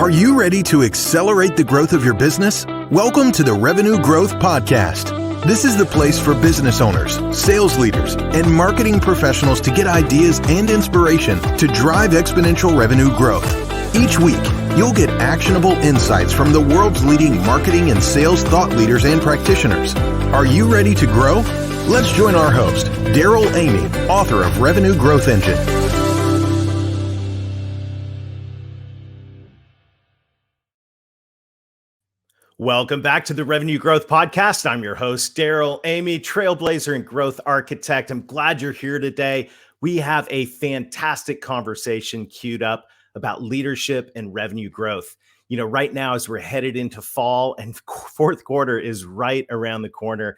Are you ready to accelerate the growth of your business? Welcome to the Revenue Growth Podcast. This is the place for business owners, sales leaders, and marketing professionals to get ideas and inspiration to drive exponential revenue growth. Each week, you'll get actionable insights from the world's leading marketing and sales thought leaders and practitioners. Are you ready to grow? Let's join our host, Daryl Amy, author of Revenue Growth Engine. Welcome back to the Revenue Growth Podcast. I'm your host, Daryl Amy, trailblazer and growth architect. I'm glad you're here today. We have a fantastic conversation queued up about leadership and revenue growth. You know, right now, as we're headed into fall and fourth quarter is right around the corner,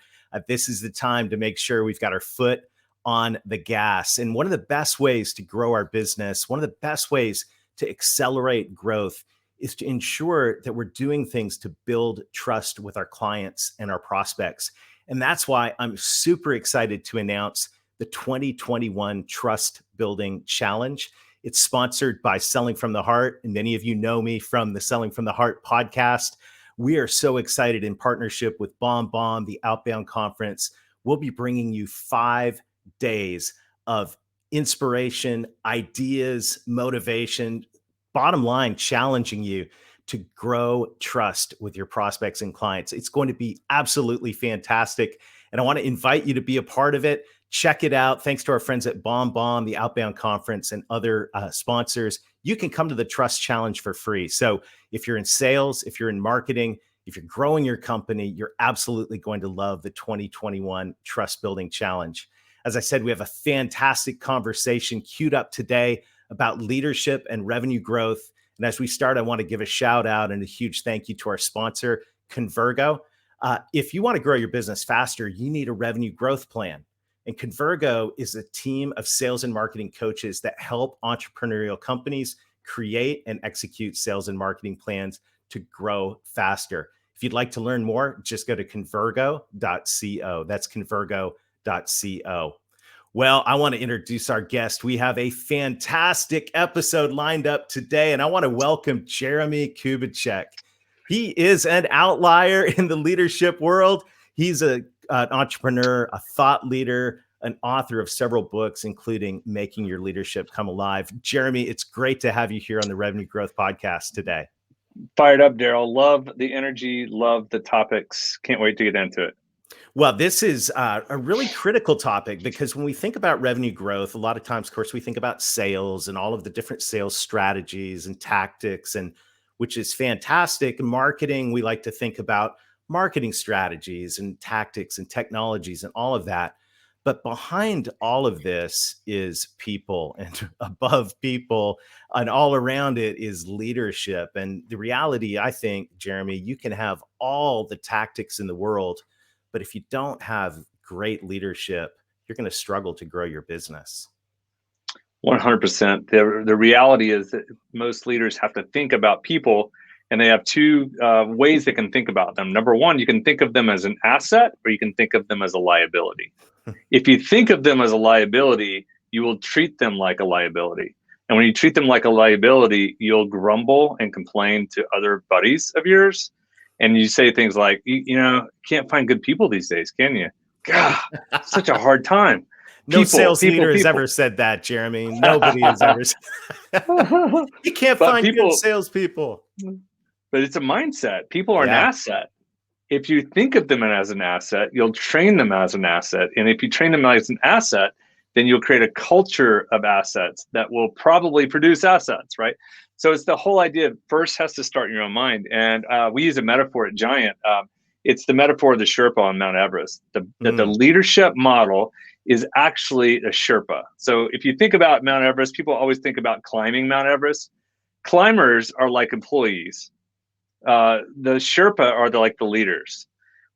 this is the time to make sure we've got our foot on the gas. And one of the best ways to grow our business, one of the best ways to accelerate growth is to ensure that we're doing things to build trust with our clients and our prospects. And that's why I'm super excited to announce the 2021 Trust Building Challenge. It's sponsored by Selling from the Heart. And many of you know me from the Selling from the Heart podcast. We are so excited in partnership with Bomb, the Outbound Conference. We'll be bringing you 5 days of inspiration, ideas, motivation, bottom line, challenging you to grow trust with your prospects and clients. It's going to be absolutely fantastic. And I want to invite you to be a part of it. Check it out. Thanks to our friends at Bomb, the Outbound Conference, and other sponsors. You can come to the Trust Challenge for free. So if you're in sales, if you're in marketing, if you're growing your company, you're absolutely going to love the 2021 Trust Building Challenge. As I said, we have a fantastic conversation queued up today about leadership and revenue growth. And as we start, I want to give a shout out and a huge thank you to our sponsor, Convergo. If you want to grow your business faster, you need a revenue growth plan. And Convergo is a team of sales and marketing coaches that help entrepreneurial companies create and execute sales and marketing plans to grow faster. If you'd like to learn more, just go to convergo.co. That's convergo.co. Well, I want to introduce our guest. We have a fantastic episode lined up today, and I want to welcome Jeremie Kubicek. He is an outlier in the leadership world. He's an entrepreneur, a thought leader, an author of several books, including Making Your Leadership Come Alive. Jeremie, it's great to have you here on the Revenue Growth Podcast today. Fired up, Daryl. Love the energy, love the topics. Can't wait to get into it. Well, this is a really critical topic because when we think about revenue growth, a lot of times, of course, we think about sales and all of the different sales strategies and tactics, and which is fantastic. Marketing, we like to think about marketing strategies and tactics and technologies and all of that. But behind all of this is people, and above people and all around it is leadership. And the reality, I think, Jeremie, you can have all the tactics in the world, but if you don't have great leadership, you're going to struggle to grow your business. 100%. The reality is that most leaders have to think about people, and they have two ways they can think about them. Number one, you can think of them as an asset, or you can think of them as a liability. If you think of them as a liability, you will treat them like a liability. And when you treat them like a liability, you'll grumble and complain to other buddies of yours. And you say things like, you know, can't find good people these days, can you? God, such a hard time. No sales leader has ever said that, Jeremie. Nobody has ever said that. You can't find good salespeople. But it's a mindset. People are an asset. If you think of them as an asset, you'll train them as an asset. And if you train them as an asset, then you'll create a culture of assets that will probably produce assets, right? So it's the whole idea of first has to start in your own mind. And we use a metaphor at Giant. It's the metaphor of the Sherpa on Mount Everest. That the leadership model is actually a Sherpa. So if you think about Mount Everest, people always think about climbing Mount Everest. Climbers are like employees. The Sherpa are like the leaders.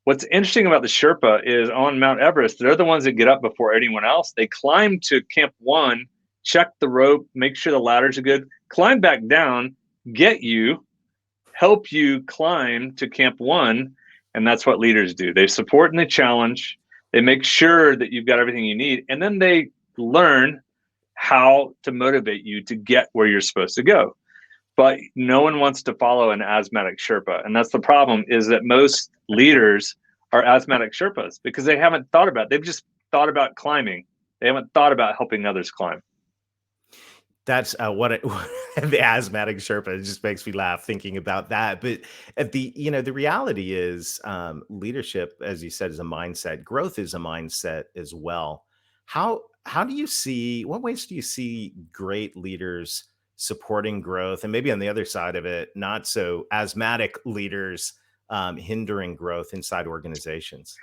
What's interesting about the Sherpa is on Mount Everest, they're the ones that get up before anyone else. They climb to Camp 1, check the rope, make sure the ladders are good, climb back down, get you, help you climb to Camp 1. And that's what leaders do. They support and they challenge. They make sure that you've got everything you need. And then they learn how to motivate you to get where you're supposed to go. but no one wants to follow an asthmatic Sherpa. And that's the problem, is that most leaders are asthmatic Sherpas because they haven't thought about it. They've just thought about climbing. They haven't thought about helping others climb. That's the asthmatic Sherpa. It just makes me laugh thinking about that. But the reality is, leadership, as you said, is a mindset. Growth is a mindset as well. How do you see? What ways do you see great leaders supporting growth, and maybe on the other side of it, not so asthmatic leaders hindering growth inside organizations?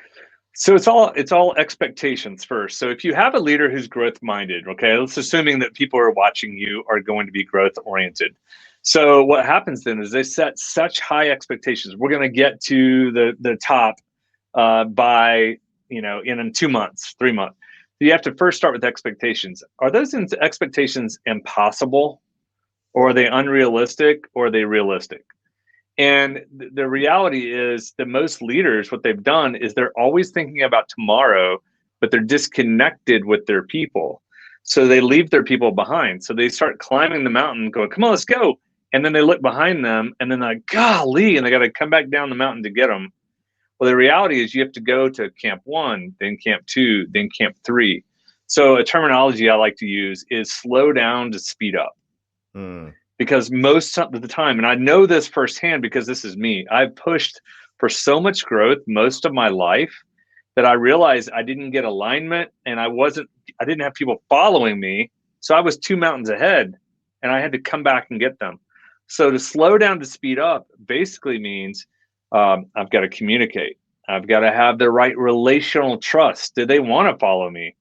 So it's all expectations first. So if you have a leader who's growth minded, okay, let's assuming that people who are watching you are going to be growth oriented. So what happens then is they set such high expectations. We're going to get to the top by in 2 months, 3 months. You have to first start with expectations. Are those expectations impossible, or are they unrealistic, or are they realistic? And the reality is that most leaders, what they've done is they're always thinking about tomorrow, but they're disconnected with their people. So they leave their people behind. So they start climbing the mountain, going, come on, let's go. And then they look behind them and then they're like, golly, and they got to come back down the mountain to get them. Well, the reality is you have to go to camp 1, then camp 2, then camp 3. So a terminology I like to use is slow down to speed up. Because most of the time, and I know this firsthand because this is me, I've pushed for so much growth most of my life that I realized I didn't get alignment and I didn't have people following me. So I was 2 mountains ahead and I had to come back and get them. So to slow down to speed up basically means I've got to communicate. I've got to have the right relational trust. Do they want to follow me?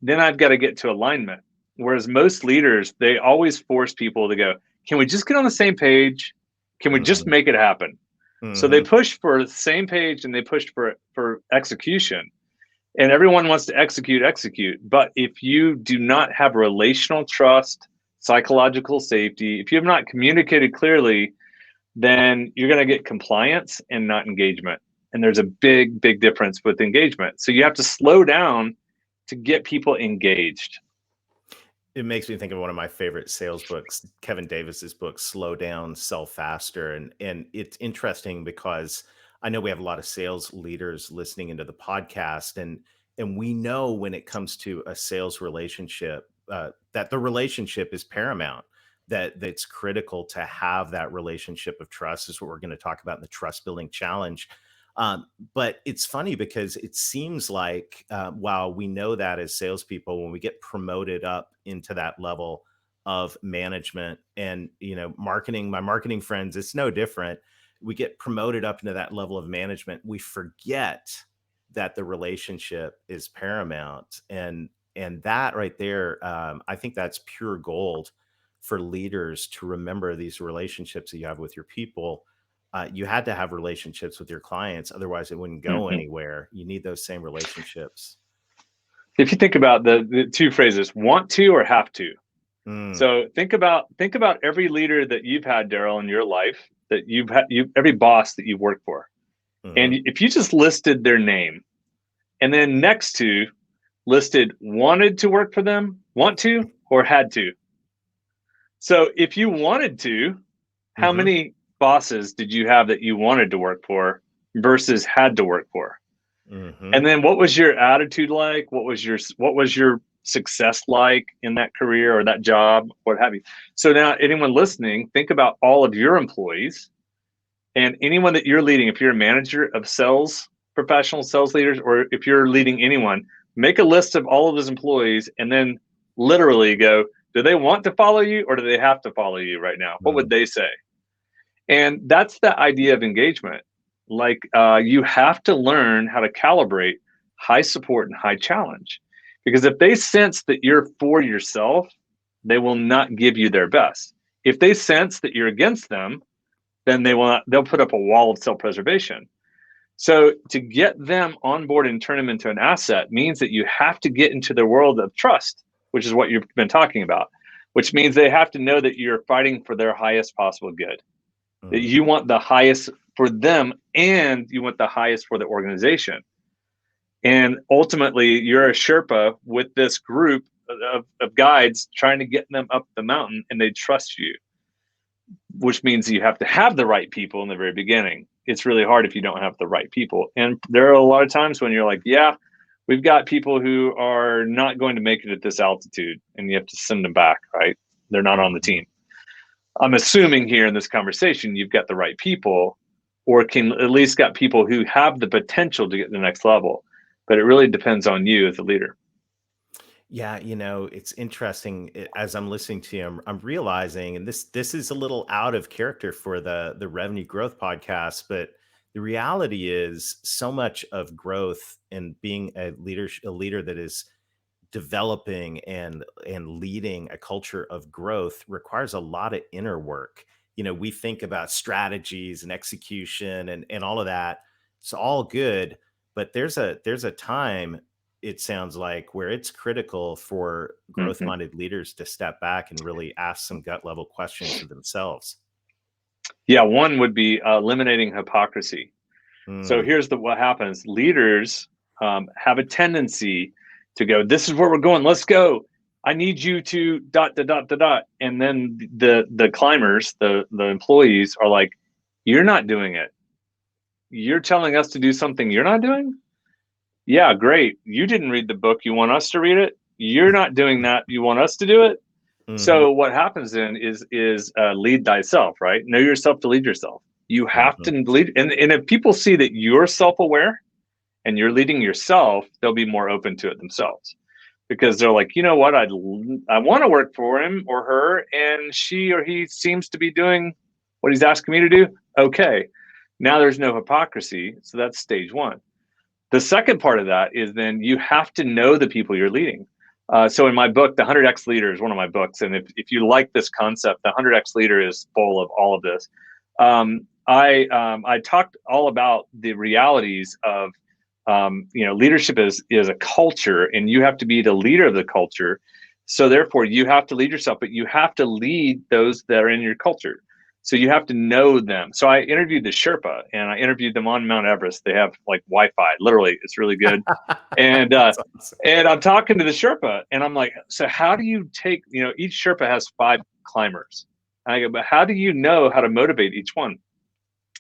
Then I've got to get to alignment. Whereas most leaders, they always force people to go, can we just get on the same page? Can we just make it happen? So they push for the same page and they push for execution. And everyone wants to execute. But if you do not have relational trust, psychological safety, if you have not communicated clearly, then you're going to get compliance and not engagement. And there's a big, big difference with engagement. So you have to slow down to get people engaged. It makes me think of one of my favorite sales books, Kevin Davis's book, Slow Down, Sell Faster. And it's interesting because I know we have a lot of sales leaders listening into the podcast, and we know when it comes to a sales relationship, that the relationship is paramount, that it's critical to have that relationship of trust. This is what we're going to talk about in the Trust Building Challenge. But it's funny because it seems like while we know that as salespeople, when we get promoted up into that level of management and, marketing, my marketing friends, it's no different. We get promoted up into that level of management. We forget that the relationship is paramount. And that right there, I think that's pure gold for leaders to remember these relationships that you have with your people. You had to have relationships with your clients. Otherwise, it wouldn't go anywhere. You need those same relationships. If you think about the 2 phrases, want to or have to. So think about every leader that you've had, Daryl, in your life, that you've had, every boss that you've worked for. And if you just listed their name and then next to listed wanted to work for them, want to, or had to. So if you wanted to, how many bosses did you have that you wanted to work for versus had to work for? And then what was your attitude like? What was your success like in that career or that job, what have you? So now anyone listening, think about all of your employees and anyone that you're leading. If you're a manager of sales, professional sales leaders, or if you're leading anyone, make a list of all of those employees and then literally go, do they want to follow you or do they have to follow you right now? What would they say? And that's the idea of engagement. Like you have to learn how to calibrate high support and high challenge, because if they sense that you're for yourself, they will not give you their best. If they sense that you're against them, then they'll put up a wall of self-preservation. So to get them on board and turn them into an asset means that you have to get into the world of trust, which is what you've been talking about, which means they have to know that you're fighting for their highest possible good. That you want the highest for them and you want the highest for the organization. And ultimately, you're a Sherpa with this group of guides trying to get them up the mountain, and they trust you. which means you have to have the right people in the very beginning. It's really hard if you don't have the right people. And there are a lot of times when you're like, yeah, we've got people who are not going to make it at this altitude, and you have to send them back, right? They're not on the team. I'm assuming here in this conversation, you've got the right people, or can at least got people who have the potential to get to the next level. But it really depends on you as a leader. Yeah, it's interesting as I'm listening to you, I'm realizing, and this is a little out of character for the Revenue Growth podcast, but the reality is so much of growth and being a leader that is developing and leading a culture of growth requires a lot of inner work. We think about strategies and execution and all of that. It's all good, but there's a time, it sounds like, where it's critical for growth minded leaders to step back and really ask some gut level questions of themselves. Yeah, one would be eliminating hypocrisy. So here's what happens. Leaders have a tendency to go, this is where we're going, let's go. I need you to ... And then the climbers, the employees are like, you're not doing it. You're telling us to do something you're not doing? Yeah, great. You didn't read the book. You want us to read it? You're not doing that. You want us to do it? So what happens then is lead thyself, right? Know yourself to lead yourself. You have to lead. And if people see that you're self-aware and you're leading yourself, they'll be more open to it themselves, because they're like, you know what? I want to work for him or her, and she or he seems to be doing what he's asking me to do. Okay. Now there's no hypocrisy. So that's stage one. The second part of that is then you have to know the people you're leading. So in my book, The 100X Leader is one of my books. And if you like this concept, The 100X Leader is full of all of this. I talked all about the realities of, leadership is a culture, and you have to be the leader of the culture. So therefore you have to lead yourself, but you have to lead those that are in your culture. So you have to know them. So I interviewed the Sherpa, and I interviewed them on Mount Everest. They have like Wi-Fi, literally. It's really good. And awesome. And I'm talking to the Sherpa, and I'm like, so how do you take, each Sherpa has 5 climbers. And I go, but how do you know how to motivate each one?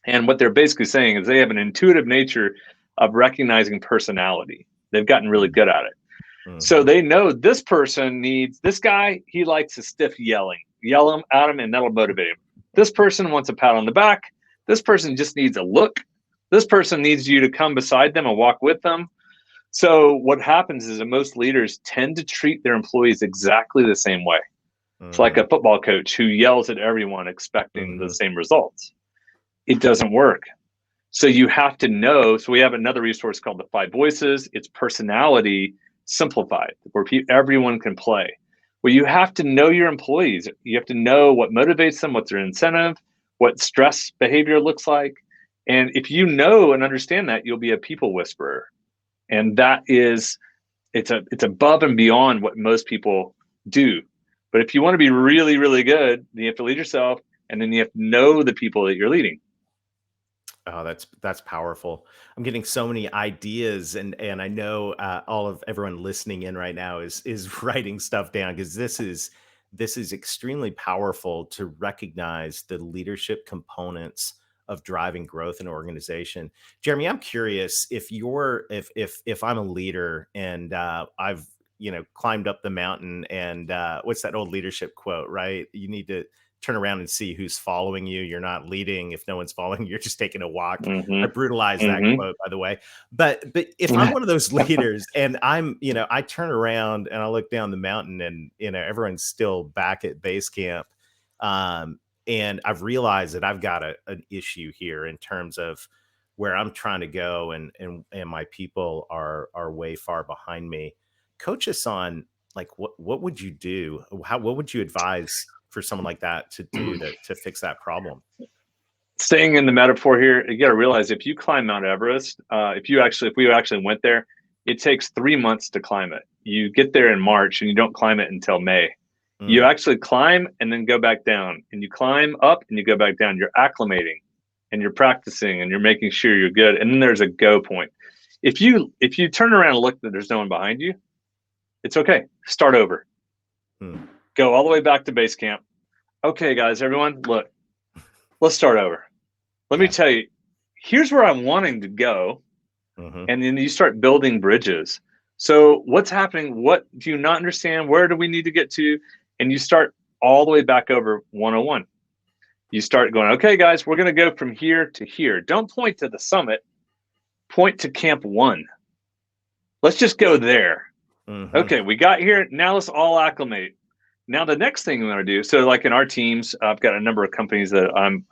And what they're basically saying is they have an intuitive nature of recognizing personality. They've gotten really good at it. So they know this person needs, this guy, he likes a stiff yelling. Yell him at him, and that'll motivate him. This person wants a pat on the back. This person just needs a look. This person needs you to come beside them and walk with them. So what happens is that most leaders tend to treat their employees exactly the same way. It's like a football coach who yells at everyone expecting the same results. It doesn't work. So you have to know. So we have another resource called the 5 Voices. It's personality simplified, where everyone can play. Well, you have to know your employees. You have to know what motivates them, what's their incentive, what stress behavior looks like. And if you know and understand that, you'll be a people whisperer. And that is, it's above and beyond what most people do. But if you want to be really, really good, then you have to lead yourself, and then you have to know the people that you're leading. Oh, that's powerful. I'm getting so many ideas, and I know everyone listening in right now is writing stuff down, because this is extremely powerful to recognize the leadership components of driving growth in an organization. Jeremie, I'm curious if I'm a leader and I've climbed up the mountain, and what's that old leadership quote, right? You need to turn around and see who's following you. You're not leading if no one's following you. You're just taking a walk. I brutalized that quote, by the way. But if I'm one of those leaders and I'm, I turn around and I look down the mountain, and, everyone's still back at base camp. And I've realized that I've got an issue here in terms of where I'm trying to go, and my people are way far behind me. Coach us on, like, what would you do? What would you advise for someone like that to do to fix that problem? Staying in the metaphor here, you got to realize if you climb Mount Everest, if we actually went there, it takes 3 months to climb it. You get there in March and you don't climb it until May. You actually climb and then go back down, and you climb up and you go back down. You're acclimating and you're practicing and you're making sure you're good. And then there's a go point. If you turn around and look that there's no one behind you, it's okay. Start over. Go all the way back to base camp. Okay, guys, everyone, look, let's start over. Let me Yeah. tell you, here's where I'm wanting to go. Mm-hmm. And then you start building bridges. So what's happening? What do you not understand? Where do we need to get to? And you start all the way back over 101. You start going, okay, guys, we're going to go from here to here. Don't point to the summit, point to camp 1. Let's just go there. Mm-hmm. Okay, we got here. Now let's all acclimate. Now the next thing we want to do, so like in our teams, I've got a number of companies that I'm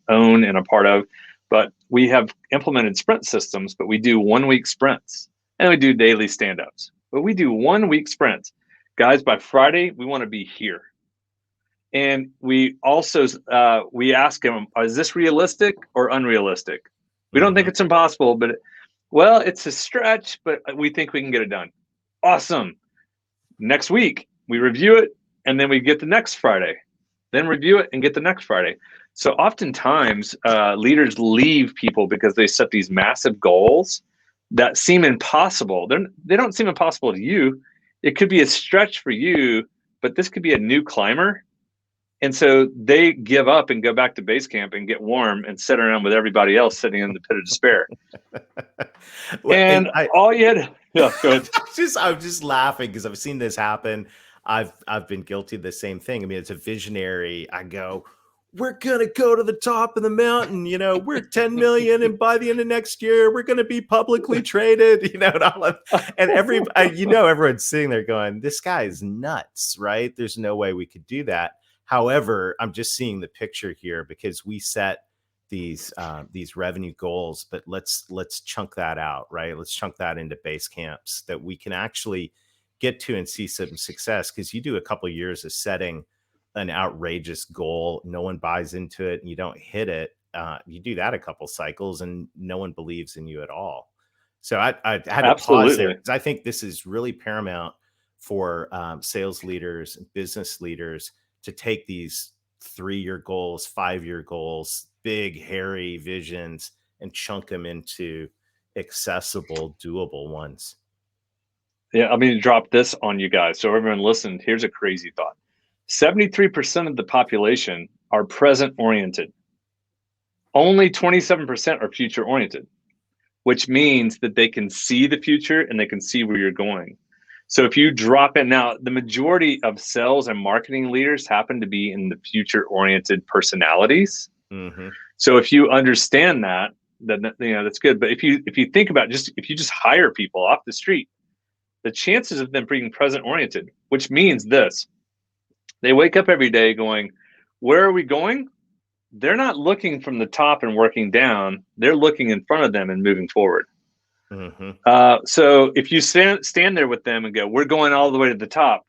own and a part of, but we have implemented sprint systems, but we do 1 week sprints and we do daily stand-ups. But we do 1 week sprints. Guys, by Friday, we want to be here. And we also, we ask them, is this realistic or unrealistic? We don't think it's impossible, but well, it's a stretch, but we think we can get it done. Awesome. Next week, we review it, and then we get the next Friday. Then review it and get the next Friday. So oftentimes, leaders leave people because they set these massive goals that seem impossible. They don't seem impossible to you. It could be a stretch for you, but this could be a new climber. And so they give up and go back to base camp and get warm and sit around with everybody else sitting in the pit of despair. And all you had, yeah, go ahead. I'm just laughing because I've seen this happen. I've been guilty of the same thing. I mean, it's a visionary. I go, we're gonna go to the top of the mountain. You know, we're 10 million, and by the end of next year, we're gonna be publicly traded. You know, and everyone's sitting there going, "This guy is nuts, right? There's no way we could do that." However, I'm just seeing the picture here because we set these revenue goals, but let's chunk that out, right? Let's chunk that into base camps that we can actually get to and see some success. Because you do a couple of years of setting an outrageous goal, no one buys into it, and you don't hit it. You do that a couple cycles, and no one believes in you at all. So I had to pause there because I think this is really paramount for sales leaders and business leaders to take these 3-year goals, 5-year goals, big, hairy visions, and chunk them into accessible, doable ones. Yeah, I'm going to drop this on you guys. So everyone listened, here's a crazy thought. 73% of the population are present oriented. Only 27% are future oriented, which means that they can see the future and they can see where you're going. So if you drop in now, the majority of sales and marketing leaders happen to be in the future-oriented personalities. Mm-hmm. So if you understand that, then that's good. But if you think about if you just hire people off the street, the chances of them being present-oriented, which means this, they wake up every day going, "Where are we going?" They're not looking from the top and working down. They're looking in front of them and moving forward. Mm-hmm. So if you stand there with them and go, "We're going all the way to the top,"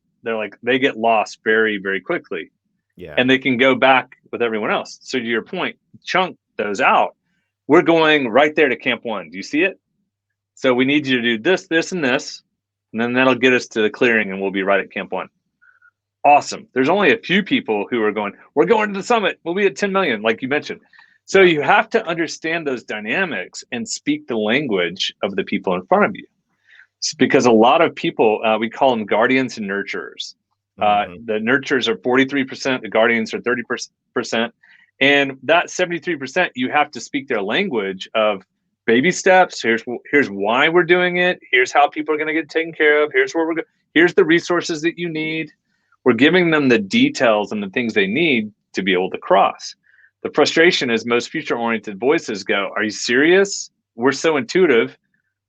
they get lost very, very quickly. Yeah. And they can go back with everyone else. So to your point, chunk those out. We're going right there to camp 1. Do you see it? So we need you to do this, this, and this, and then that'll get us to the clearing, and we'll be right at camp 1. Awesome. There's only a few people who are going, "We're going to the summit. We'll be at 10 million," like you mentioned. So you have to understand those dynamics and speak the language of the people in front of you. It's because a lot of people, we call them guardians and nurturers. The nurturers are 43%, the guardians are 30%. And that 73%, you have to speak their language of baby steps. Here's why we're doing it. Here's how people are going to get taken care of. Here's where we're going. Here's the resources that you need. We're giving them the details and the things they need to be able to cross. The frustration is most future-oriented voices go, "Are you serious? We're so intuitive.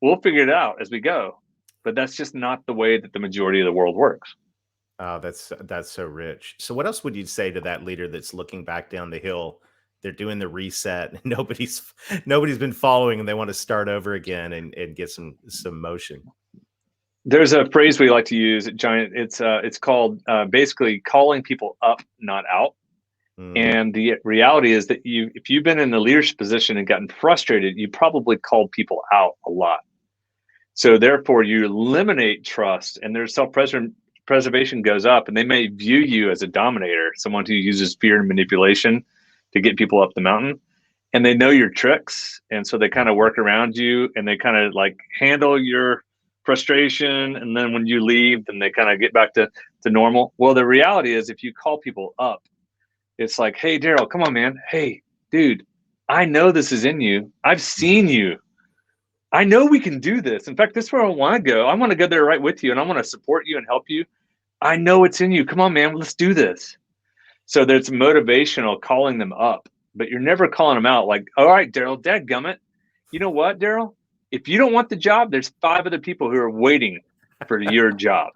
We'll figure it out as we go." But that's just not the way that the majority of the world works. Oh, that's so rich. So what else would you say to that leader that's looking back down the hill? They're doing the reset and nobody's been following, and they want to start over again and get some motion. There's a phrase we like to use at Giant. It's called basically calling people up, not out. And the reality is that if you've been in the leadership position and gotten frustrated, you probably called people out a lot. So therefore, you eliminate trust, and their self-preservation goes up, and they may view you as a dominator, someone who uses fear and manipulation to get people up the mountain. And they know your tricks, and so they kind of work around you, and they kind of like handle your frustration. And then when you leave, then they kind of get back to normal. Well, the reality is, if you call people up, it's like, "Hey, Daryl, come on, man. Hey, dude, I know this is in you. I've seen you. I know we can do this. In fact, this is where I want to go. I want to go there right with you, and I want to support you and help you. I know it's in you. Come on, man, let's do this. So there's motivational calling them up, but you're never calling them out like, all right, Daryl, dadgummit. You know what, Daryl? If you don't want the job, there's 5 other people who are waiting for your job.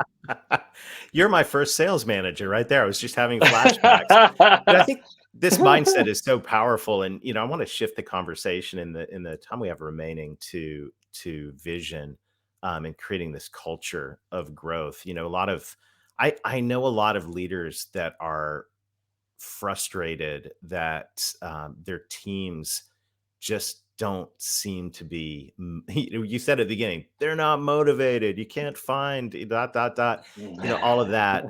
You're my first sales manager right there. I was just having flashbacks. But I think this mindset is so powerful. And, I want to shift the conversation in the time we have remaining to vision, and creating this culture of growth. I know a lot of leaders that are frustrated that their teams just don't seem to be, you said at the beginning, they're not motivated, you can't find all of that.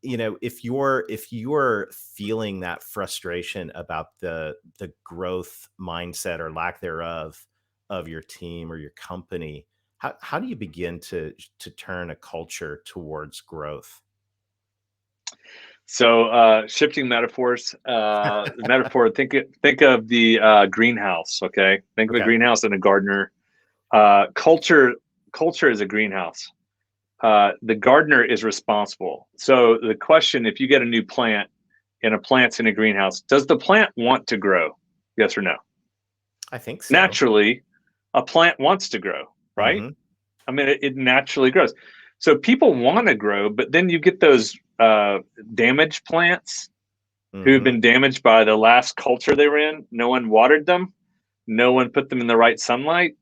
If you're feeling that frustration about the growth mindset or lack thereof of your team or your company, how do you begin to turn a culture towards growth? So shifting metaphors, metaphor, think of the greenhouse, okay? Think of a greenhouse and a gardener. Culture is a greenhouse. The gardener is responsible. So the question, if you get a new plant and a plant's in a greenhouse, does the plant want to grow? Yes or no? I think so. Naturally, a plant wants to grow, right? Mm-hmm. I mean, it naturally grows. So people want to grow, but then you get those damaged plants who've been damaged by the last culture they were in. No one watered them. No one put them in the right sunlight.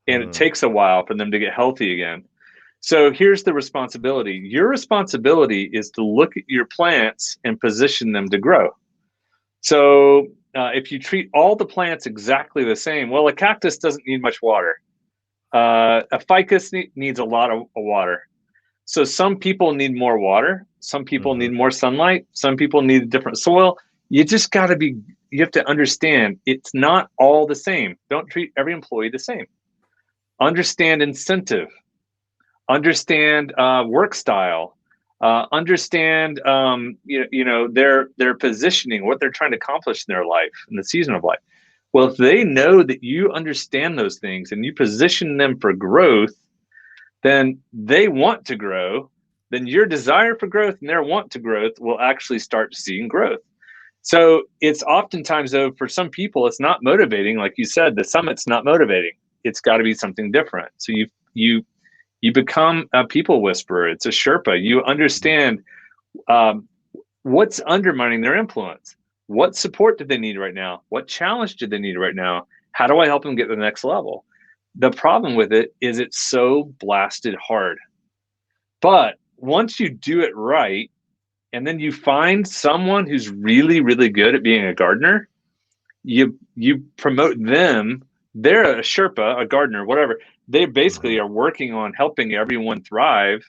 And it takes a while for them to get healthy again. So here's the responsibility. Your responsibility is to look at your plants and position them to grow. So if you treat all the plants exactly the same, well, a cactus doesn't need much water. A ficus needs a lot of water. So some people need more water. Some people need more sunlight. Some people need a different soil. You just you have to understand it's not all the same. Don't treat every employee the same. Understand incentive. Understand work style. Understand their positioning, what they're trying to accomplish in their life, in the season of life. Well, if they know that you understand those things and you position them for growth, then they want to grow. Then your desire for growth and their want to growth will actually start seeing growth. So it's oftentimes, though, for some people, it's not motivating. Like you said, the summit's not motivating. It's got to be something different. So you become a people whisperer. It's a Sherpa. You understand what's undermining their influence. What support do they need right now? What challenge do they need right now? How do I help them get to the next level? The problem with it is it's so blasted hard. But once you do it right, and then you find someone who's really, really good at being a gardener, you promote them. They're a Sherpa, a gardener, whatever. They basically are working on helping everyone thrive.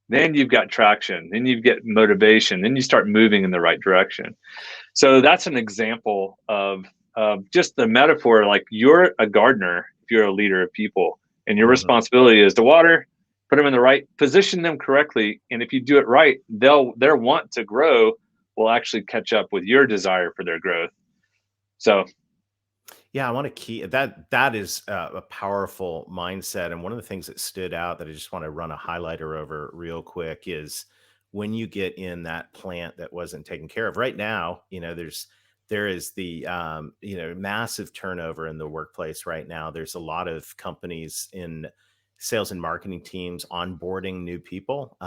Then you've got traction. Then you get motivation. Then you start moving in the right direction. So that's an example of just the metaphor. Like, you're a gardener if you're a leader of people, and your responsibility is to water, put them in the right position, them correctly, and if you do it right, their want to grow will actually catch up with your desire for their growth. So yeah, I want to that is a powerful mindset. And one of the things that stood out that I just want to run a highlighter over real quick is when you get in that plant that wasn't taken care of. Right now, there is the massive turnover in the workplace right now. There's a lot of companies in sales and marketing teams onboarding new people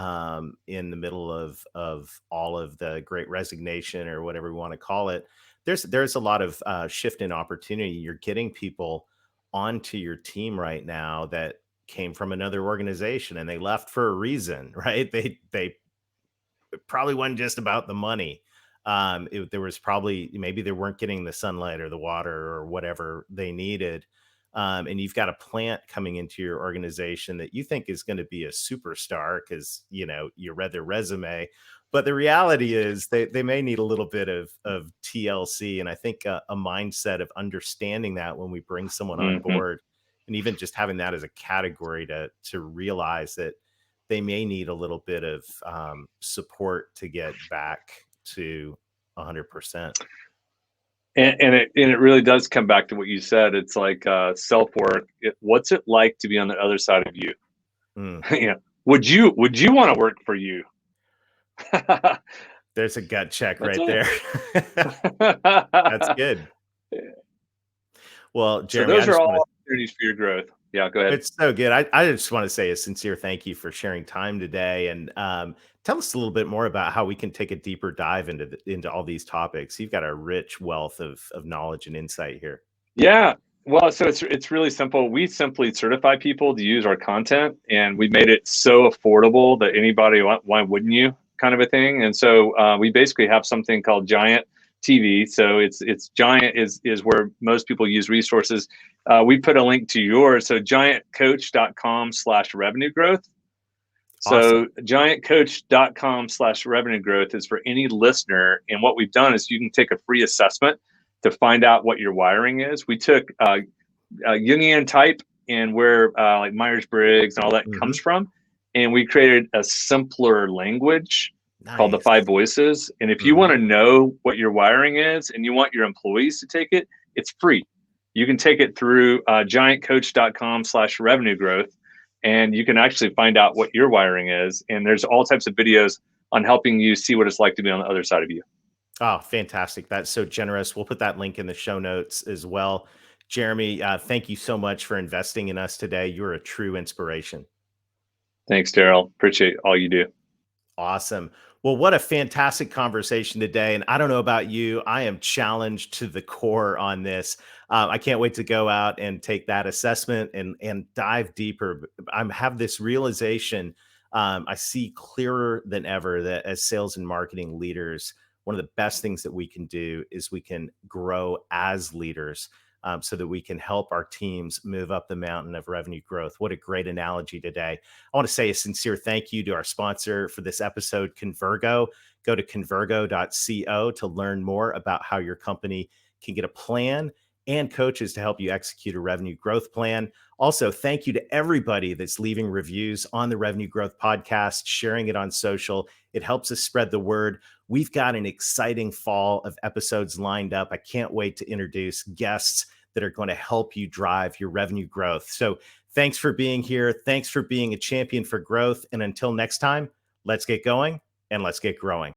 in the middle of all of the great resignation or whatever we want to call it. There's a lot of shift in opportunity. You're getting people onto your team right now that came from another organization and they left for a reason, right? They probably wasn't just about the money. There was probably, maybe they weren't getting the sunlight or the water or whatever they needed. And you've got a plant coming into your organization that you think is going to be a superstar because, you read their resume. But the reality is they may need a little bit of TLC. And I think a mindset of understanding that when we bring someone on board, and even just having that as a category to realize that they may need a little bit of support to get back to 100%. And it really does come back to what you said. It's like self-work. What's it like to be on the other side of you? Mm, You know, would you want to work for you? there's a gut check That's right there. That's it. good. Well, So Jeremy, I those are just want to all opportunities for your growth. Yeah, go ahead. It's so good. I just want to say a sincere thank you for sharing time today, and tell us a little bit more about how we can take a deeper dive into all these topics. You've got a rich wealth of knowledge and insight here. Yeah. Well, so it's really simple. We simply certify people to use our content, and we made it so affordable that anybody, why wouldn't you, kind of a thing. And so we basically have something called Giant TV. So it's Giant is where most people use resources. We put a link to yours. So giantcoach.com/revenue growth. Awesome. So giantcoach.com/revenue growth is for any listener. And what we've done is you can take a free assessment to find out what your wiring is. We took Jungian type and where like Myers-Briggs and all that Hmm. comes from. And we created a simpler language called the Nice. 5 voices. And if you want Hmm. to know what your wiring is and you want your employees to take it, it's free. You can take it through giantcoach.com/revenue growth, and you can actually find out what your wiring is. And there's all types of videos on helping you see what it's like to be on the other side of you. Oh, fantastic. That's so generous. We'll put that link in the show notes as well. Jeremy, thank you so much for investing in us today. You're a true inspiration. Thanks, Daryl. Appreciate all you do. Awesome. Well, what a fantastic conversation today. And I don't know about you, I am challenged to the core on this. I can't wait to go out and take that assessment and dive deeper. I have this realization. I see clearer than ever that as sales and marketing leaders, one of the best things that we can do is we can grow as leaders, so that we can help our teams move up the mountain of revenue growth. What a great analogy today. I want to say a sincere thank you to our sponsor for this episode, Convergo. Go to convergo.co to learn more about how your company can get a plan and coaches to help you execute a revenue growth plan. Also, thank you to everybody that's leaving reviews on the Revenue Growth Podcast, sharing it on social. It helps us spread the word. We've got an exciting fall of episodes lined up. I can't wait to introduce guests that are going to help you drive your revenue growth. So thanks for being here. Thanks for being a champion for growth. And until next time, let's get going and let's get growing.